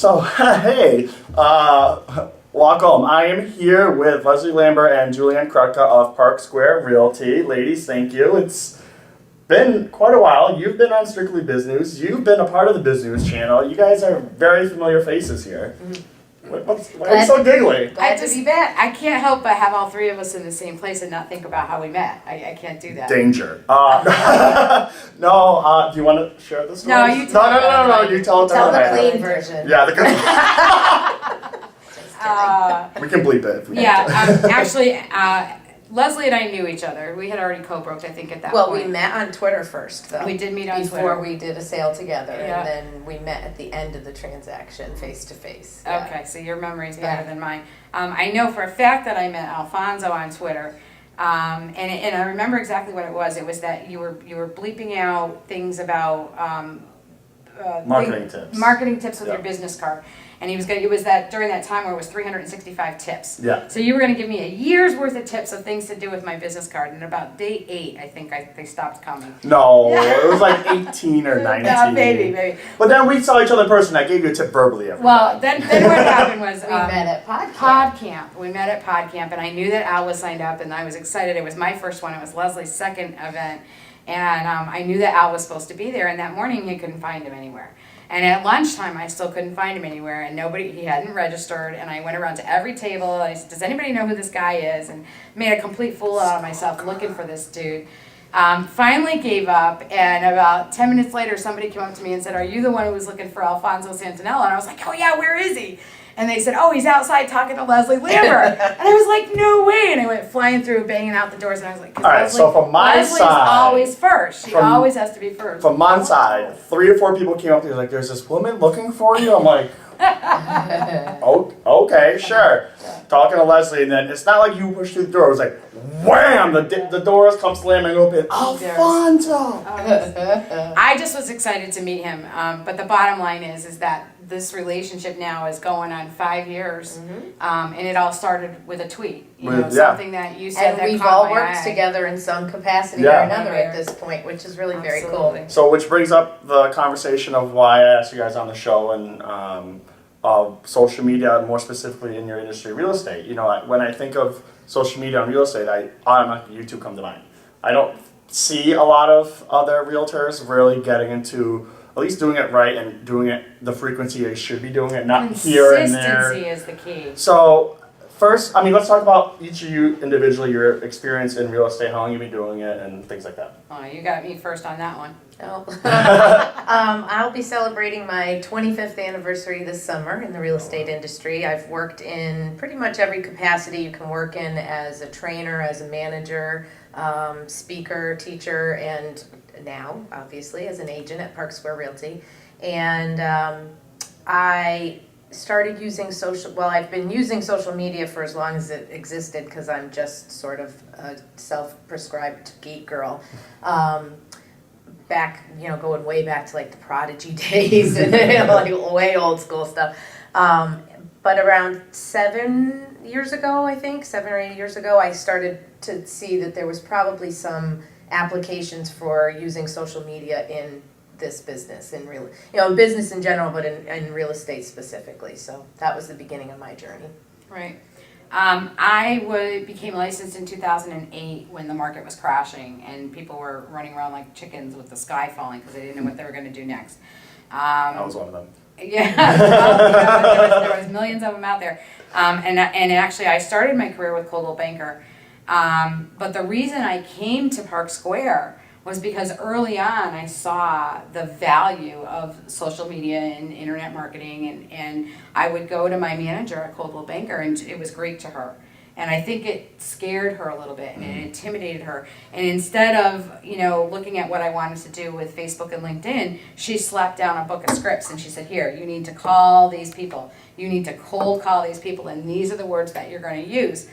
So, hey, welcome. I am here with Lesley Lambert and Julianne Krutka of Park Square Realty. Ladies, thank you. It's been quite a while. You've been on Strictly Businews. You've been a part of the Businews channel. You guys are very familiar faces here. Why are you so giggly? Glad to be back. I can't help but have all three of us in the same place and not think about how we met. I can't do that. Danger. No, do you want to share this? No, you tell it. No, you tell it to Tell her. the clean version. Yeah, we can bleep it if we Yeah, want to. actually, Lesley and I knew each other. We had already co-broked, I think, at that Well, point. we met on Twitter first, though. We did meet on before Twitter. we did a sale together, Yeah. and then we met at the end of the transaction, face to face. Okay, so your memory's better than mine. I know for a fact that I met Alfonso on Twitter, and I remember exactly what it was. It was that you were bleeping out things about Marketing tips. Marketing tips with Yeah. your business card, and he was gonna. It was that during that time where it was 365 tips. Yeah. So you were going to give me a year's worth of tips of things to do with my business card, and about day 8, I think they stopped coming. No, it was like 18 or 19. No, maybe. But then we saw each other in person. I gave you a tip verbally every Well, time. then what happened was We met at Pod Pod Camp. We met at Pod Camp, and I knew that Al was signed up, and I was excited. It was my first one. It was Leslie's second event, and I knew that Al was supposed to be there. And that morning, you couldn't find him anywhere. And at lunchtime, I still couldn't find him anywhere, and he hadn't registered. And I went around to every table, and I said, "Does anybody know who this guy is?" And made a complete fool out of myself looking for this dude. Finally gave up, and about 10 minutes later, somebody came up to me and said, "Are you the one who was looking for Alfonso Santinella?" And I was like, "Oh yeah, where is he?" And they said, "Oh, he's outside talking to Lesley Lambert." And I was like, "No way!" And I went flying through, banging out the doors, and I was like, All right, so from my Lesley's side- always first. She always has to be first. From my side, 3 or 4 people came up to me like, "There's this woman looking for you." I'm like, "Oh, okay, sure." Talking to Lesley, and then it's not like you push through the door. It was like, wham! The doors come slamming open. Alfonso. I just was excited to meet him. But the bottom line is that this relationship now is going on 5 years, and it all started with a tweet. Something that you said And that we've caught all my worked eye. together in some capacity Yeah. or another at this point, which is really very cool. Absolutely. So, which brings up the conversation of why I asked you guys on the show and of social media, more specifically in your industry, real estate. When I think of social media and real estate, automatically YouTube come to mind. I don't see a lot of other realtors really getting into at least doing it right and doing it the frequency they should be doing it, not here and there. Consistency is the key. So first, let's talk about each of you individually, your experience in real estate, how long you've been doing it, and things like that. Oh, you got me first on that one. Oh. I'll be celebrating my 25th anniversary this summer in the real estate industry. I've worked in pretty much every capacity you can work in, as a trainer, as a manager, speaker, teacher, and now, obviously, as an agent at Park Square Realty. And I started using I've been using social media for as long as it existed, because I'm just sort of a self-prescribed geek girl. Going way back to like the Prodigy days and like way old school stuff. But around 7 years ago, I think, 7 or 8 years ago, I started to see that there was probably some applications for using social media in this business, in business in general, but in real estate specifically. So that was the beginning of my journey. Right. I became licensed in 2008 when the market was crashing and people were running around like chickens with the sky falling because they didn't know what they were going to do next. I was one of them. Yeah, there was millions of them out there. And actually I started my career with Coldwell Banker. But the reason I came to Park Square was because early on I saw the value of social media and internet marketing, and I would go to my manager at Coldwell Banker, and it was great to her. And I think it scared her a little bit and it intimidated her. And instead of, looking at what I wanted to do with Facebook and LinkedIn, she slapped down a book of scripts and she said, "Here, you need to call these people. You need to cold call these people, and these are the words that you're going to use."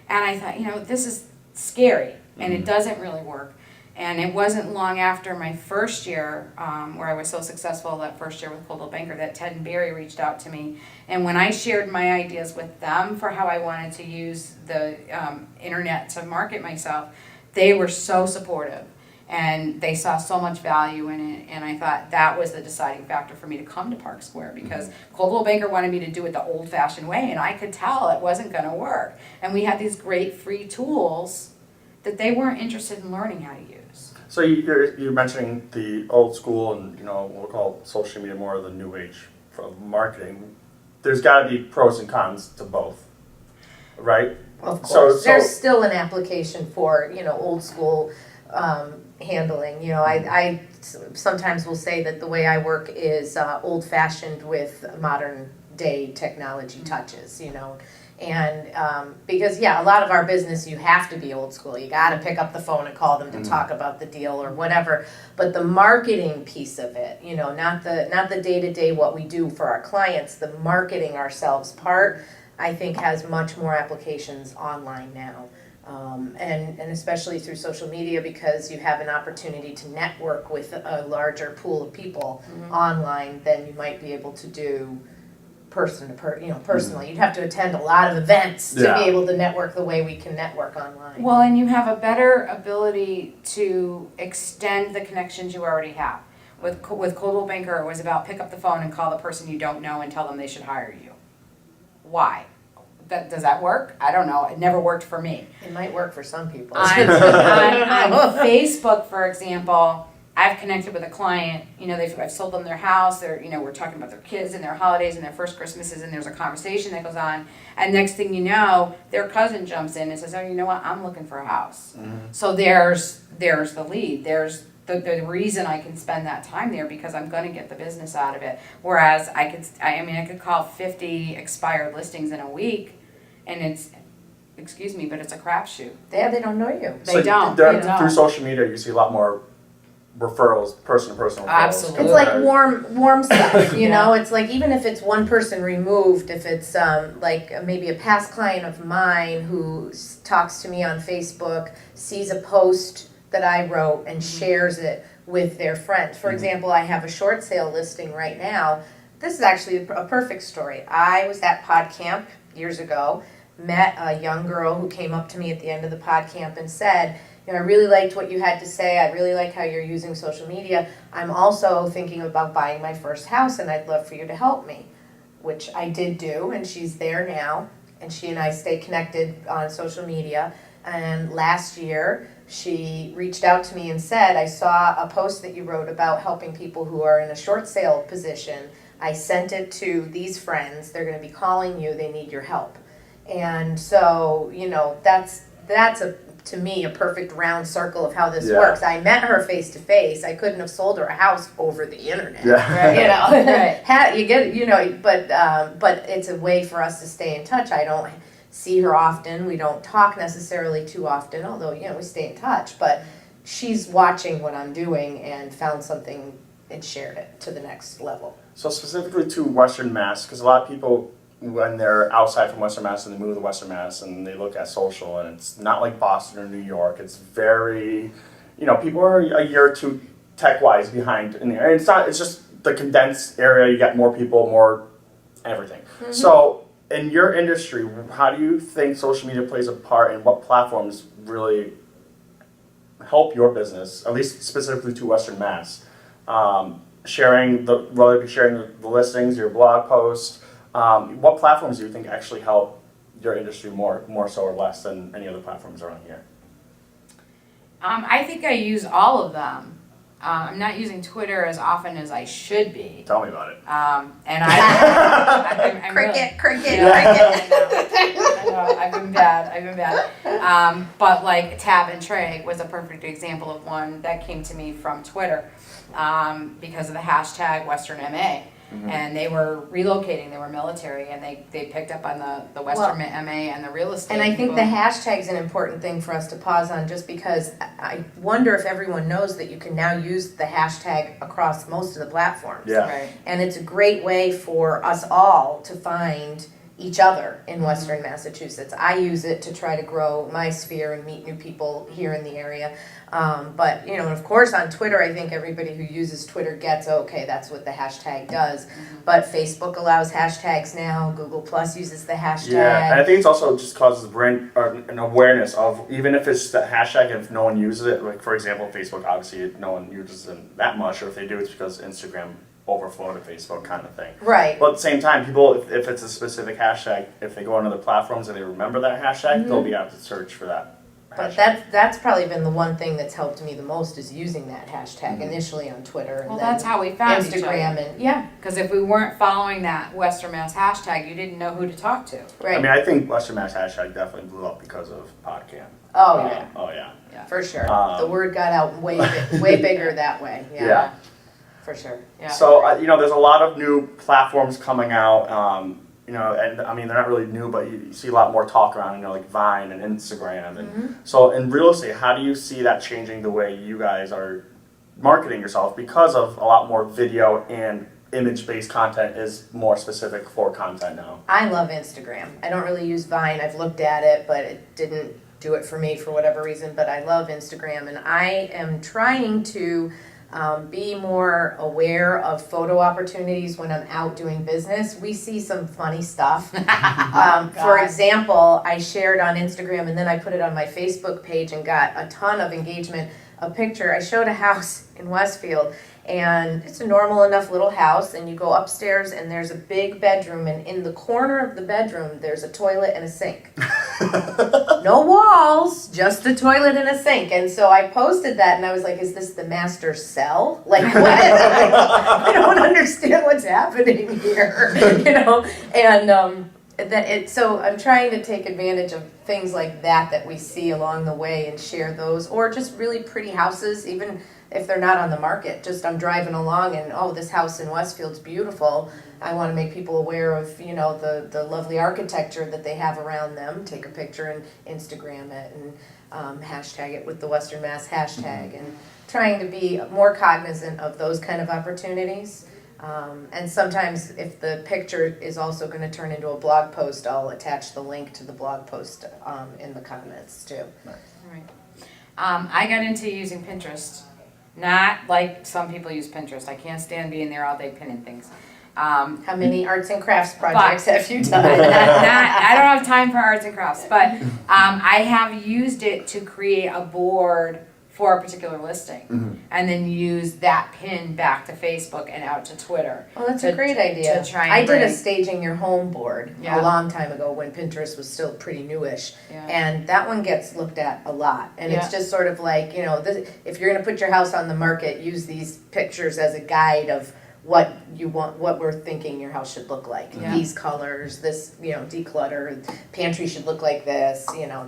And I thought, this is scary and it doesn't really work. And it wasn't long after my first year, where I was so successful that first year with Coldwell Banker, that Ted and Barry reached out to me. And when I shared my ideas with them for how I wanted to use the internet to market myself, they were so supportive. And they saw so much value in it, and I thought that was the deciding factor for me to come to Park Square, because Coldwell Banker wanted me to do it the old-fashioned way, and I could tell it wasn't going to work. And we had these great free tools that they weren't interested in learning how to use. So you're mentioning the old school and, we'll call social media more of the new age for marketing. There's got to be pros and cons to both, right? Of So- course, there's still an application for, old school handling. I sometimes will say that the way I work is old fashioned with modern day technology touches, and because a lot of our business you have to be old school. You got to pick up the phone and call them to talk about the deal or whatever. But the marketing piece of it, not the day to day what we do for our clients, the marketing ourselves part, I think has much more applications online now. And especially through social media, because you have an opportunity to network with a larger pool of people online than you might be able to do personally. You'd have to attend a lot of events to be able to network the way we can network online. Well, and you have a better ability to extend the connections you already have. With Coldwell Banker, it was about pick up the phone and call the person you don't know and tell them they should hire you. Why? Does that work? I don't know. It never worked for me. It might work for some people. On Facebook, for example, I've connected with a client. I've sold them their house. They're, we're talking about their kids and their holidays and their first Christmases, and there's a conversation that goes on. And next thing you know, their cousin jumps in and says, "Oh, you know what? I'm looking for a house." So there's the lead. There's the reason I can spend that time there, because I'm going to get the business out of it. Whereas I could call 50 expired listings in a week, and it's, excuse me, but it's a crapshoot. They don't know you. They don't. Through social media, you see a lot more referrals, person-to-person referrals. Absolutely. It's like warm stuff, It's like, even if it's one person removed, if it's like maybe a past client of mine who talks to me on Facebook, sees a post that I wrote and shares it with their friends. For example, I have a short sale listing right now. This is actually a perfect story. I was at Pod Camp years ago, met a young girl who came up to me at the end of the Pod Camp and said, I really liked what you had to say. I really like how you're using social media. I'm also thinking about buying my first house, and I'd love for you to help me, which I did do, and she's there now, and she and I stay connected on social media. And last year, she reached out to me and said, I saw a post that you wrote about helping people who are in a short sale position. I sent it to these friends. They're going to be calling you. They need your help. And so, that's to me a perfect round circle of how this works. I met her face to face. I couldn't have sold her a house over the internet. Right. You get, but it's a way for us to stay in touch. I don't see her often. We don't talk necessarily too often, although, we stay in touch. But she's watching what I'm doing and found something and shared it to the next level. So specifically to Western Mass, because a lot of people, when they're outside from Western Mass and they move to Western Mass and they look at social, and it's not like Boston or New York. It's very, people are a year or two tech-wise behind in there. And it's just the condensed area. You got more people, more everything. So in your industry, how do you think social media plays a part, and what platforms really help your business, at least specifically to Western Mass? Sharing the listings, your blog posts. What platforms do you think actually help your industry more so or less than any other platforms around here? I think I use all of them. I'm not using Twitter as often as I should be. Tell me about it. And I'm Cricket. I know, I've been bad. But like Tab and Trey was a perfect example of one that came to me from Twitter because of the hashtag Western MA. And they were relocating, they were military, and they picked up on the Western MA and the real estate. And I think the hashtag's an important thing for us to pause on, just because I wonder if everyone knows that you can now use the hashtag across most of the platforms. Yeah. Right. And it's a great way for us all to find each other in Western Massachusetts. I use it to try to grow my sphere and meet new people here in the area. But, you know, of course on Twitter, I think everybody who uses Twitter gets, okay, that's what the hashtag does. But Facebook allows hashtags now. Google Plus uses the hashtag. Yeah, and I think it's also just causes brand or an awareness of, even if it's the hashtag, if no one uses it, like for example, Facebook, obviously no one uses it that much, or if they do, it's because Instagram overflow to Facebook kind of thing. Right. But at the same time, people, if it's a specific hashtag, if they go on other platforms and they remember that hashtag, they'll be able to search for that But hashtag. that's probably been the one thing that's helped me the most is using that hashtag initially on Twitter and Well, then that's how we found each Instagram other. and yeah, Because if we weren't following that Western Mass hashtag, you didn't know who to talk to. right. I mean, I think Western Mass hashtag definitely blew up because of PodCam. Oh yeah, Oh yeah. for sure. Um, The word got out way bigger that way. Yeah, Yeah. for sure. Yeah. So, you know, there's a lot of new platforms coming out, you know, and I mean, they're not really new, but you see a lot more talk around, you know, like Vine and Instagram. And so in real estate, how do you see that changing the way you guys are marketing yourself, because of a lot more video and image-based content is more specific for content now? I love Instagram. I don't really use Vine. I've looked at it, but it didn't do it for me for whatever reason. But I love Instagram, and I am trying to be more aware of photo opportunities when I'm out doing business. We see some funny stuff. For example, I shared on Instagram and then I put it on my Facebook page and got a ton of engagement. A picture, I showed a house in Westfield, and it's a normal enough little house, and you go upstairs and there's a big bedroom, and in the corner of the bedroom there's a toilet and a sink. No walls, just a toilet and a sink. And so I posted that and I was like, is this the master cell? Like what? I don't understand what's happening here. You know? And so I'm trying to take advantage of things like that we see along the way and share those, or just really pretty houses, even if they're not on the market. Just I'm driving along and, oh, this house in Westfield's beautiful. I want to make people aware of, you know, the lovely architecture that they have around them. Take a picture and Instagram it and hashtag it with the Western Mass hashtag, and trying to be more cognizant of those kind of opportunities. And sometimes if the picture is also going to turn into a blog post, I'll attach the link to the blog post in the comments too. Right. I got into using Pinterest. Not like some people use Pinterest. I can't stand being there all day pinning things. How many arts and crafts projects have you done? I don't have time for arts and crafts, but I have used it to create a board for a particular listing, and then use that pin back to Facebook and out to Twitter. Oh, that's a great idea. To try and I did a bring- staging your home board Yeah. a long time ago when Pinterest was still pretty newish. Yeah. And that one gets looked at a lot. And Yeah. it's just sort of like, you know, if you're going to put your house on the market, use these pictures as a guide of what you want, what we're thinking your house should look like. Yeah. These colors, this, you know, declutter, pantry should look like this, you know.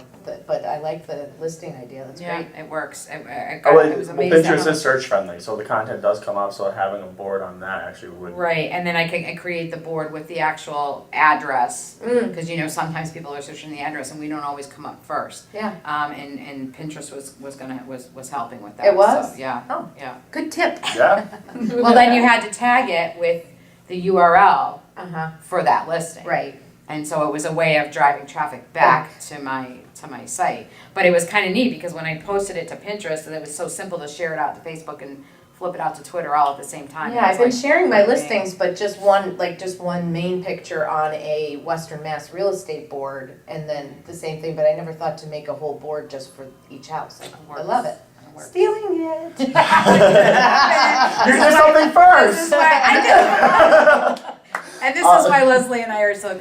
But I like the listing idea. That's Yeah, great. it works. It Well, was amazing. Pinterest is search friendly, so the content does come up, so having a board on that actually would... Right, and then I create the board with the actual address, because you know sometimes people are searching the address and we don't always come up first. Yeah. And Pinterest was helping with that. It was? So, yeah. Oh. Yeah. Good tip. Yeah? Well, then you had to tag it with the URL Uh-huh. for that listing. Right. And so it was a way of driving traffic back to my site. But it was kind of neat because when I posted it to Pinterest, and it was so simple to share it out to Facebook and flip it out to Twitter all at the same time. Yeah, It I've been was like, sharing my okay. listings, but just one main picture on a Western Mass real estate board, and then the same thing, but I never thought to make a whole board just for each house. I love it. It works. Stealing it. You did something first! This is why I know. And this is why Lesley and I are such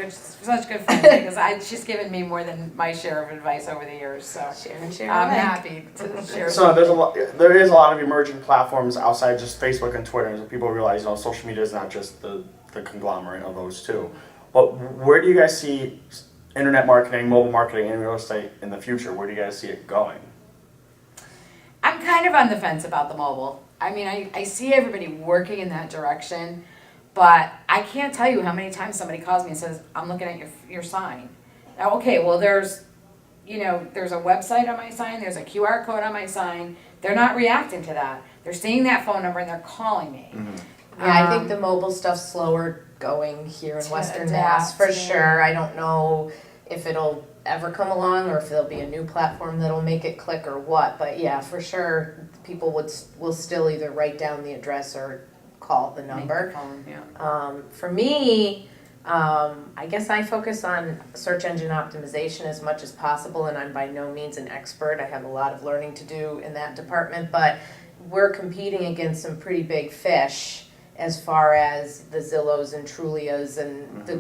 good friends, because she's given me more than my share of advice over the years. So Share I'm away. happy to share. So there is a lot of emerging platforms outside just Facebook and Twitter, so people realize, you know, social media is not just the conglomerate of those two. But where do you guys see internet marketing, mobile marketing, and real estate in the future? Where do you guys see it going? I'm kind of on the fence about the mobile. I mean, I see everybody working in that direction, but I can't tell you how many times somebody calls me and says, I'm looking at your sign. Now, okay, well, there's a website on my sign, there's a QR code on my sign. They're not reacting to that. They're seeing that phone number and they're calling me. Yeah, I think the mobile stuff's slower going here in To Western adapt, Mass for yeah. sure. I don't know if it'll ever come along or if there'll be a new platform that'll make it click or what. But yeah, for sure, people will still either write down the address or call the number. Make the phone, yeah. For me, I guess I focus on search engine optimization as much as possible, and I'm by no means an expert. I have a lot of learning to do in that department, but we're competing against some pretty big fish as far as the Zillows and Trulias and the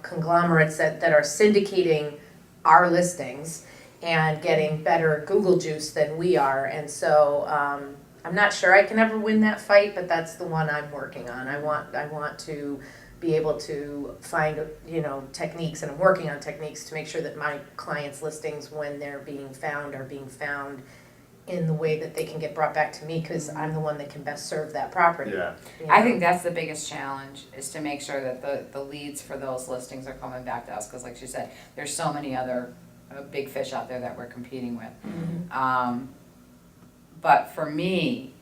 conglomerates that are syndicating our listings and getting better Google juice than we are. And so I'm not sure I can ever win that fight, but that's the one I'm working on. I want to be able to find, techniques, and I'm working on techniques to make sure that my clients' listings, when they're being found, are being found in the way that they can get brought back to me, because I'm the one that can best serve that property. Yeah. I think that's the biggest challenge, is to make sure that the leads for those listings are coming back to us, because like she said, there's so many other big fish out there that we're competing with. But for me,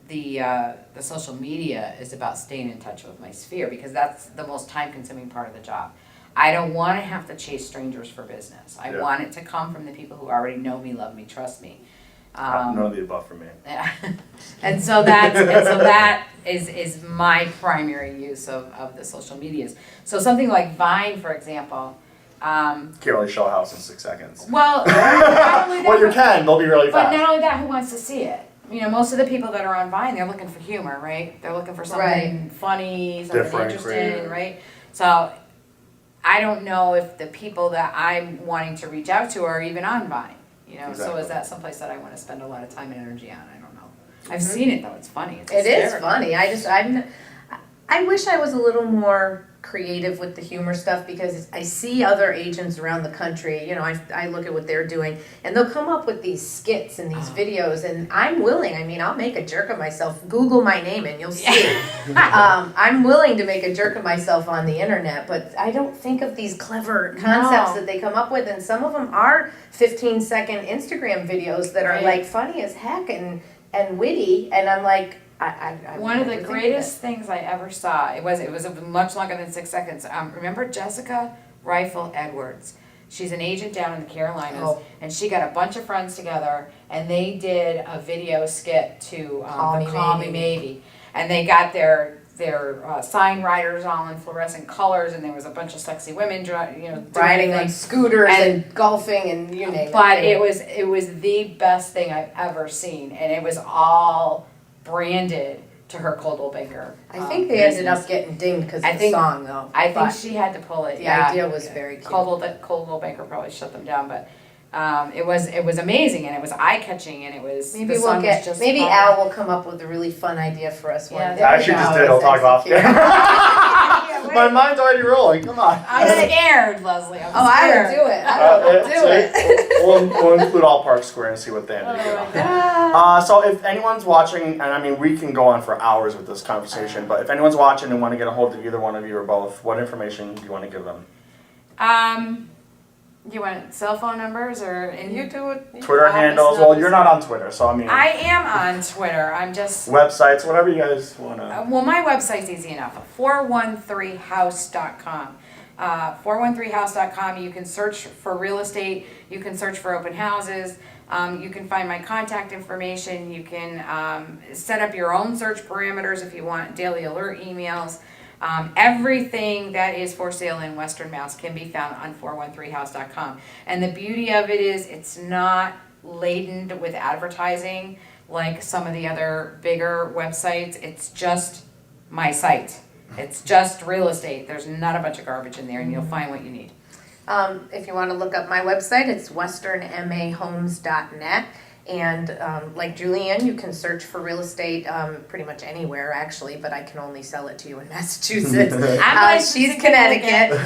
the social media is about staying in touch with my sphere, because that's the most time-consuming part of the job. I don't want to have to chase strangers for business. I want it to come from the people who already know me, love me, trust me. None of the above for me. Yeah. and so that is my primary use of the social medias. So something like Vine, for example. Can't really show a house in 6 seconds. Well, not only that, Well, you can. They'll be really but fast. not only that, who wants to see it? Most of the people that are on Vine, they're looking for humor, right? They're looking for something funny, something Different, interesting, creative. right? So I don't know if the people that I'm wanting to reach out to are even on Vine. So Exactly. is that someplace that I want to spend a lot of time and energy on? I don't know. I've seen it though; it's funny. It's It is hysterical. funny. I wish I was a little more creative with the humor stuff, because I see other agents around the country, I look at what they're doing, and they'll come up with these skits and these videos, and I'm willing. I'll make a jerk of myself. Google my name and you'll see. I'm willing to make a jerk of myself on the internet, but I don't think of these clever concepts that they come up with, and some of them are 15-second Instagram videos that are Right. like funny as heck and witty, and I'm like, One of the greatest things I ever saw, it was much longer than 6 seconds. Remember Jessica Rifle Edwards? She's an agent down in the Carolinas, and she got a bunch of friends together, and they did a video skit to Call Me Maybe. And they got their sign riders all in fluorescent colors, and there was a bunch of sexy women, riding on scooters and golfing and you name it. But it was the best thing I've ever seen, and it was all branded to her Coldwell Banker. I think they ended up getting dinged because of the song, though. I think she had to pull it. The idea was very cute. Coldwell Banker probably shut them down, but it was amazing, and it was eye catching, and it was. Maybe maybe Al will come up with a really fun idea for us one day. I actually just did. I'll talk about it. My mind's already rolling. Come on. I'm scared, Leslie. I'm scared. I would do it. I would do it. We'll include all Park Square and see what they end up doing. So if anyone's watching, and we can go on for hours with this conversation, but if anyone's watching and want to get a hold of either one of you or both, what information do you want to give them? You want cell phone numbers and you do it? Twitter handles. Well, you're not on Twitter, so I am on Twitter. I'm just websites, whatever you guys want to. Well, my website's easy enough. 413house.com. 413house.com. You can search for real estate. You can search for open houses. You can find my contact information. You can set up your own search parameters if you want daily alert emails. Everything that is for sale in Western Mass can be found on 413house.com. And the beauty of it is it's not laden with advertising like some of the other bigger websites. It's just my site. It's just real estate. There's not a bunch of garbage in there, and you'll find what you need. If you want to look up my website, it's westernmahomes.net. And like Julianne, you can search for real estate pretty much anywhere, actually, but I can only sell it to you in Massachusetts. She's Connecticut.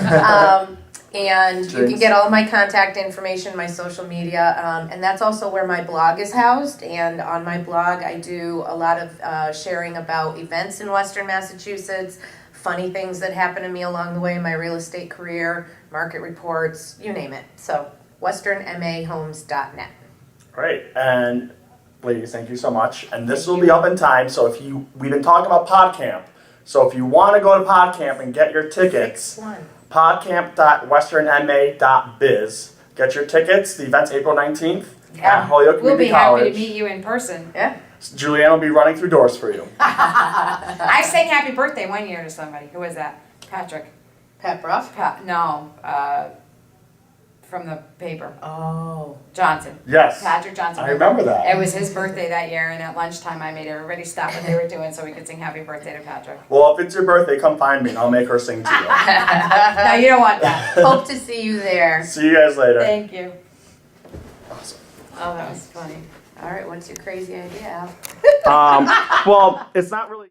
And you can get all my contact information, my social media, and that's also where my blog is housed. And on my blog, I do a lot of sharing about events in Western Massachusetts, funny things that happen to me along the way in my real estate career, market reports, you name it. So westernmahomes.net. Great. And ladies, thank you so much. And this will be up in time. So we've been talking about PodCamp So if you want to go to PodCamp and get your tickets, One. podcamp.westernma.biz. Get your tickets. The event's April 19th at Holyoke We'll be Community happy College. to meet you in person. Yeah. Julianne will be running through doors for you. I sang happy birthday one year to somebody. Who was that? Patrick. Pat Brough? No, from the paper. Oh. Johnson. Yes. Patrick Johnson. I remember that. It was his birthday that year, and at lunchtime I made everybody stop what they were doing so we could sing happy birthday to Patrick. Well, if it's your birthday, come find me and I'll make her sing to you. No, you don't want that. Hope to see you there. See you guys later. Thank you. Awesome. Oh, that was funny. All right, what's your crazy idea, Al? Well, it's not really.